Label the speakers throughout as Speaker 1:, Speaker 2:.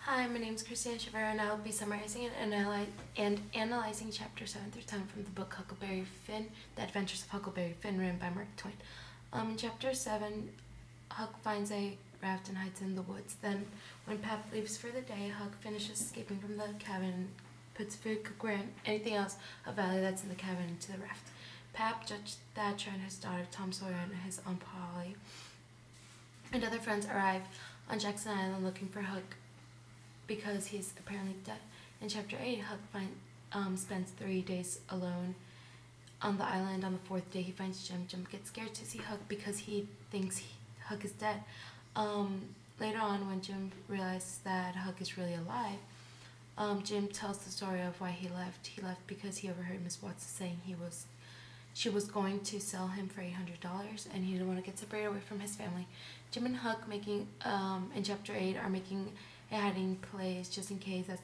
Speaker 1: Hi, my name is Cristina Chavero, and I will be summarizing and analyzing chapter 7 through 10 from the book Huckleberry Finn, The Adventures of Huckleberry Finn, written by Mark Twain. In chapter 7, Huck finds a raft and hides in the woods. Then, when Pap leaves for the day, Huck finishes escaping from the cabin, puts food, cookware, and anything else of value that's in the cabin into the raft. Pap, Judge Thatcher, and his daughter Tom Sawyer, and his Aunt Polly, and other friends arrive on Jackson Island looking for Huck because he's apparently dead. In chapter 8, Huck spends 3 days alone on the island. On the 4th day, he finds Jim. Jim gets scared to see Huck because he thinks Huck is dead. Later on, when Jim realizes that Huck is really alive, Jim tells the story of why he left. He left because he overheard Miss Watson saying she was going to sell him for $800, and he didn't want to get separated away from his family. Jim and Huck in chapter 8 are making a hiding place just in case that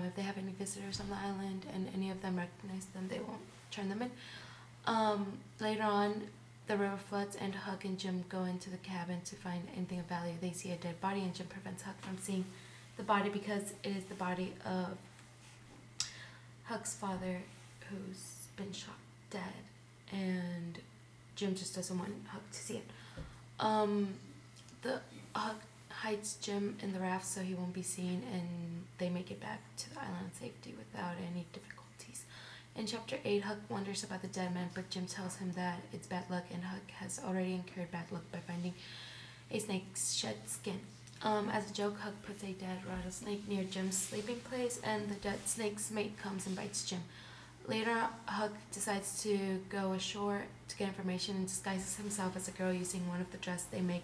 Speaker 1: if they have any visitors on the island and any of them recognize them, they won't turn them in. Later on, the river floods and Huck and Jim go into the cabin to find anything of value. They see a dead body, and Jim prevents Huck from seeing the body because it is the body of Huck's father who's been shot dead, and Jim just doesn't want Huck to see it. Huck hides Jim in the raft so he won't be seen, and they make it back to the island in safety without any difficulties. In chapter 8, Huck wonders about the dead man, but Jim tells him that it's bad luck, and Huck has already incurred bad luck by finding a snake's shed skin. As a joke, Huck puts a dead rattlesnake near Jim's sleeping place, and the dead snake's mate comes and bites Jim. Later, Huck decides to go ashore to get information and disguises himself as a girl using one of the dresses they make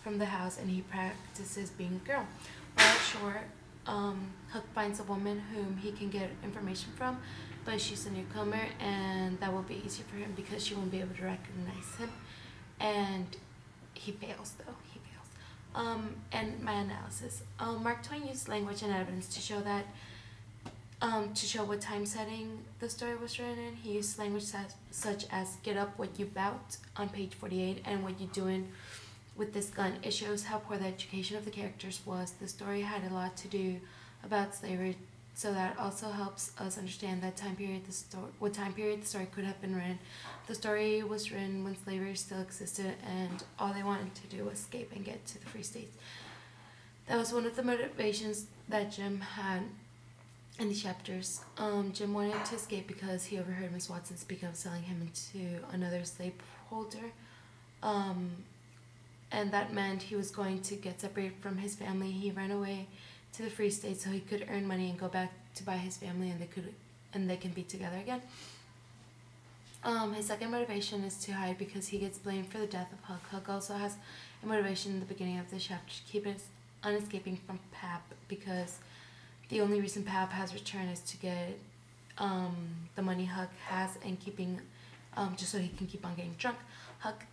Speaker 1: from the house, and he practices being a girl. While ashore, Huck finds a woman whom he can get information from, but she's a newcomer, and that will be easier for him because she won't be able to recognize him. And he fails, though. He fails. And my analysis. Mark Twain used language and evidence to show that to show what time setting the story was written in. He used language such as "get up what you bout" on page 48 and "what you doing with this gun." It shows how poor the education of the characters was. The story had a lot to do about slavery, so that also helps us understand that what time period the story could have been written. The story was written when slavery still existed, and all they wanted to do was escape and get to the free states. That was one of the motivations that Jim had in the chapters. Jim wanted to escape because he overheard Miss Watson speak of selling him into another slaveholder. And that meant he was going to get separated from his family. He ran away to the free state so he could earn money and go back to buy his family, and they can be together again. His second motivation is to hide because he gets blamed for the death of Huck. Huck also has a motivation in the beginning of the chapter to keep on escaping from Pap, because the only reason Pap has returned is to get the money Huck has and keeping just so he can keep on getting drunk. Huck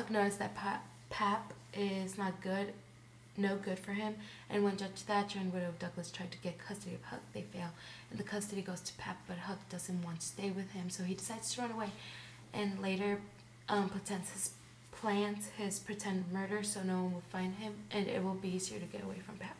Speaker 1: noticed that Pap is no good for him, and when Judge Thatcher and Widow Douglas tried to get custody of Huck, they fail, and the custody goes to Pap, but Huck doesn't want to stay with him, so he decides to run away, and later plans his pretend murder so no one will find him, and it will be easier to get away from Pap.